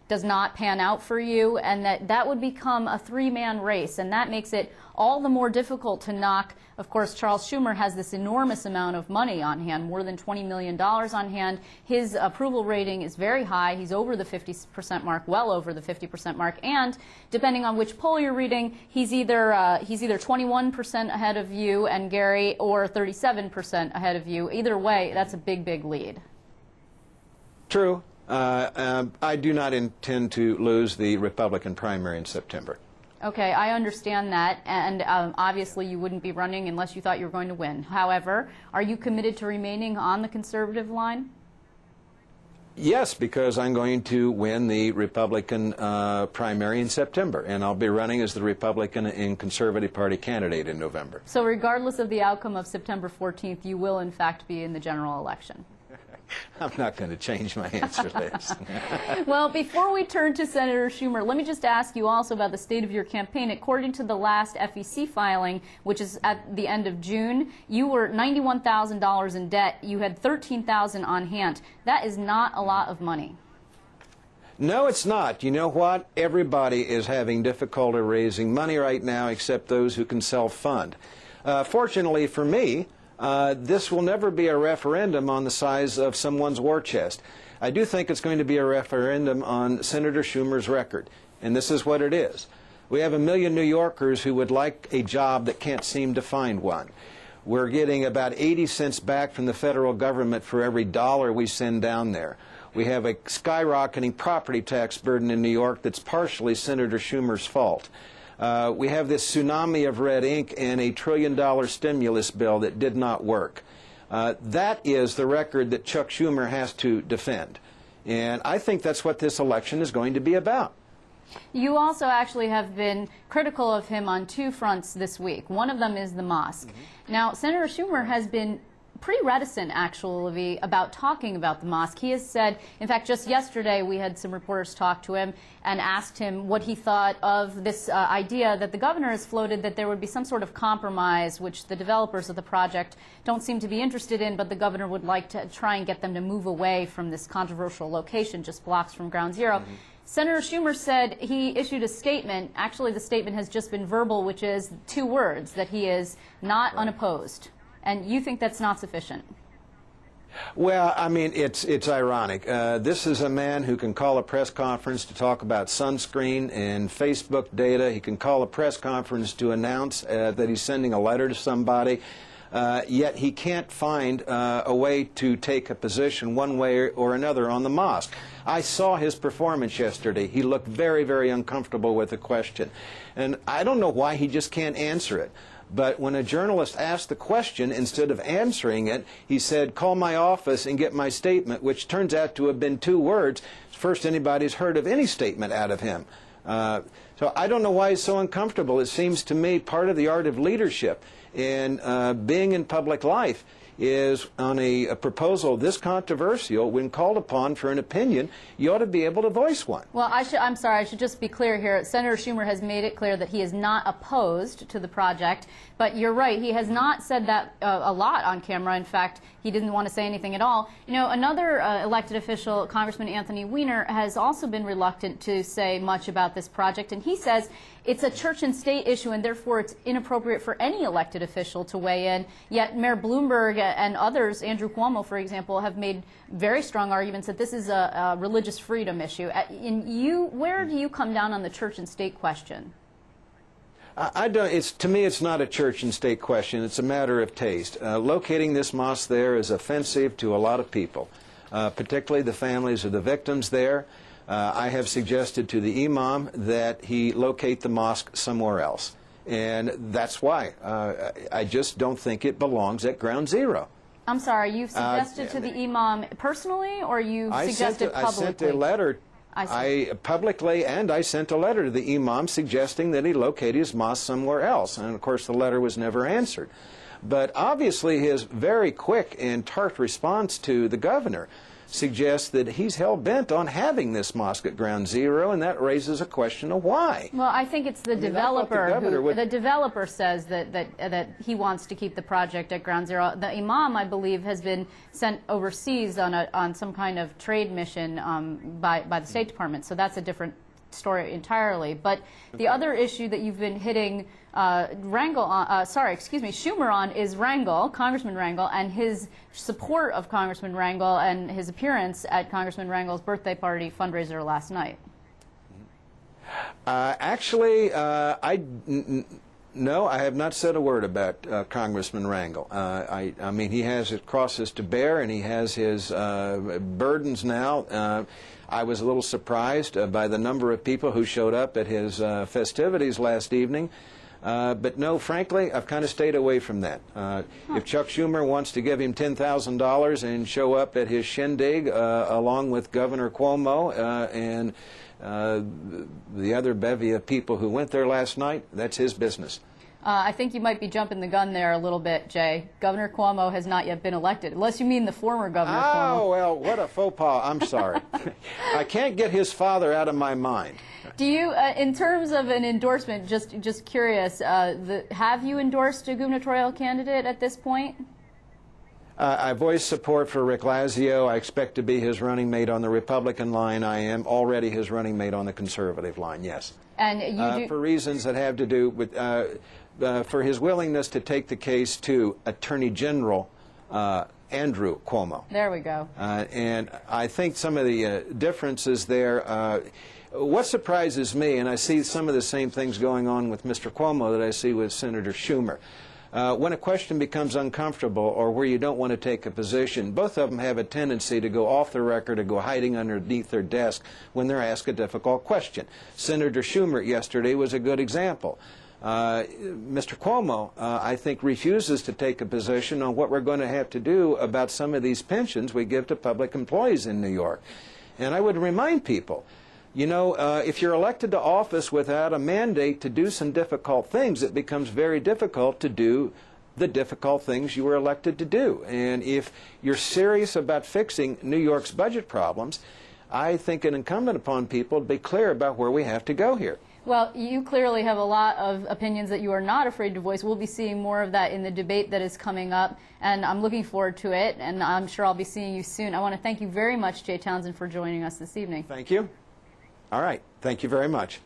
does not pan out for you, and that would become a three-man race, and that makes it all the more difficult to knock. Of course, Charles Schumer has this enormous amount of money on hand, more than $20 million on hand. His approval rating is very high. He's over the 50% mark, well over the 50% mark, and depending on which poll you're reading, he's either 21% ahead of you and Gary, or 37% ahead of you. Either way, that's a big, big lead. True. I do not intend to lose the Republican primary in September. Okay, I understand that, and obviously you wouldn't be running unless you thought you were going to win. However, are you committed to remaining on the conservative line? Yes, because I'm going to win the Republican primary in September, and I'll be running as the Republican and Conservative Party candidate in November. So regardless of the outcome of September 14th, you will in fact be in the general election? I'm not going to change my answer, Liz. Well, before we turn to Senator Schumer, let me just ask you also about the state of your campaign. According to the last FEC filing, which is at the end of June, you were $91,000 in debt. You had $13,000 on hand. That is not a lot of money. No, it's not. You know what? Everybody is having difficulty raising money right now except those who can self-fund. Fortunately for me, this will never be a referendum on the size of someone's war chest. I do think it's going to be a referendum on Senator Schumer's record, and this is what it is. We have 1 million New Yorkers who would like a job that can't seem to find one. We're getting about 80 cents back from the federal government for every dollar we send down there. We have a skyrocketing property tax burden in New York that's partially Senator Schumer's fault. We have this tsunami of red ink and a $1 trillion stimulus bill that did not work. That is the record that Chuck Schumer has to defend. And I think that's what this election is going to be about. You also actually have been critical of him on two fronts this week. One of them is the mosque. Now, Senator Schumer has been pretty reticent, actually, about talking about the mosque. He has said, in fact, just yesterday we had some reporters talk to him and asked him what he thought of this idea that the governor has floated, that there would be some sort of compromise, which the developers of the project don't seem to be interested in, but the governor would like to try and get them to move away from this controversial location just blocks from Ground Zero. Senator Schumer said he issued a statement. Actually, the statement has just been verbal, which is 2 words, that he is not unopposed. And you think that's not sufficient? Well, I mean, it's ironic. This is a man who can call a press conference to talk about sunscreen and Facebook data. He can call a press conference to announce that he's sending a letter to somebody. Yet he can't find a way to take a position one way or another on the mosque. I saw his performance yesterday. He looked very, very uncomfortable with the question. And I don't know why he just can't answer it. But when a journalist asked the question, instead of answering it, he said, call my office and get my statement, which turns out to have been 2 words. It's the first anybody's heard of any statement out of him. So I don't know why he's so uncomfortable. It seems to me part of the art of leadership in being in public life is on a proposal this controversial, when called upon for an opinion, you ought to be able to voice one. Well, I'm sorry, I should just be clear here. Senator Schumer has made it clear that he is not opposed to the project, but you're right, he has not said that a lot on camera. In fact, he didn't want to say anything at all. You know, another elected official, Congressman Anthony Weiner, has also been reluctant to say much about this project, and he says it's a church and state issue and therefore it's inappropriate for any elected official to weigh in. Yet Mayor Bloomberg and others, Andrew Cuomo, for example, have made very strong arguments that this is a religious freedom issue. Where do you come down on the church and state question? To me, it's not a church and state question. It's a matter of taste. Locating this mosque there is offensive to a lot of people, particularly the families of the victims there. I have suggested to the imam that he locate the mosque somewhere else. And that's why. I just don't think it belongs at Ground Zero. I'm sorry, you've suggested to the imam personally, or you suggested publicly? I sent a letter. Publicly, and I sent a letter to the imam suggesting that he locate his mosque somewhere else. And of course the letter was never answered. But obviously his very quick and tart response to the governor suggests that he's hell-bent on having this mosque at Ground Zero, and that raises a question of why. Well, I think it's the developer the developer says that he wants to keep the project at Ground Zero. The imam, I believe, has been sent overseas on some kind of trade mission by the State Department, so that's a different story entirely. But the other issue that you've been hitting Schumer on is Rangel, Congressman Rangel, and his support of Congressman Rangel and his appearance at Congressman Rangel's birthday party fundraiser last night. No, I have not said a word about Congressman Rangel. I mean, he has his crosses to bear, and he has his burdens now. I was a little surprised by the number of people who showed up at his festivities last evening. But no, frankly, I've kind of stayed away from that. If Chuck Schumer wants to give him $10,000 and show up at his shindig along with Governor Cuomo and the other bevy of people who went there last night, that's his business. I think you might be jumping the gun there a little bit, Jay. Governor Cuomo has not yet been elected, unless you mean the former Governor Cuomo. Oh, well, what a faux pas. I'm sorry. I can't get his father out of my mind. Do you, in terms of an endorsement, just curious, have you endorsed a gubernatorial candidate at this point? I voiced support for Rick Lazio. I expect to be his running mate on the Republican line. I am already his running mate on the conservative line, yes. And you for reasons that have to do with, for his willingness to take the case to Attorney General Andrew Cuomo. There we go. And I think some of the differences there, what surprises me, and I see some of the same things going on with Mr. Cuomo that I see with Senator Schumer. When a question becomes uncomfortable or where you don't want to take a position, both of them have a tendency to go off the record or go hiding underneath their desk when they're asked a difficult question. Senator Schumer yesterday was a good example. Mr. Cuomo, I think, refuses to take a position on what we're going to have to do about some of these pensions we give to public employees in New York. And I would remind people, you know, if you're elected to office without a mandate to do some difficult things, it becomes very difficult to do the difficult things you were elected to do. And if you're serious about fixing New York's budget problems, I think it incumbent upon people to be clear about where we have to go here. Well, you clearly have a lot of opinions that you are not afraid to voice. We'll be seeing more of that in the debate that is coming up, and I'm looking forward to it, and I'm sure I'll be seeing you soon. I want to thank you very much, Jay Townsend, for joining us this evening. Thank you. All right. Thank you very much.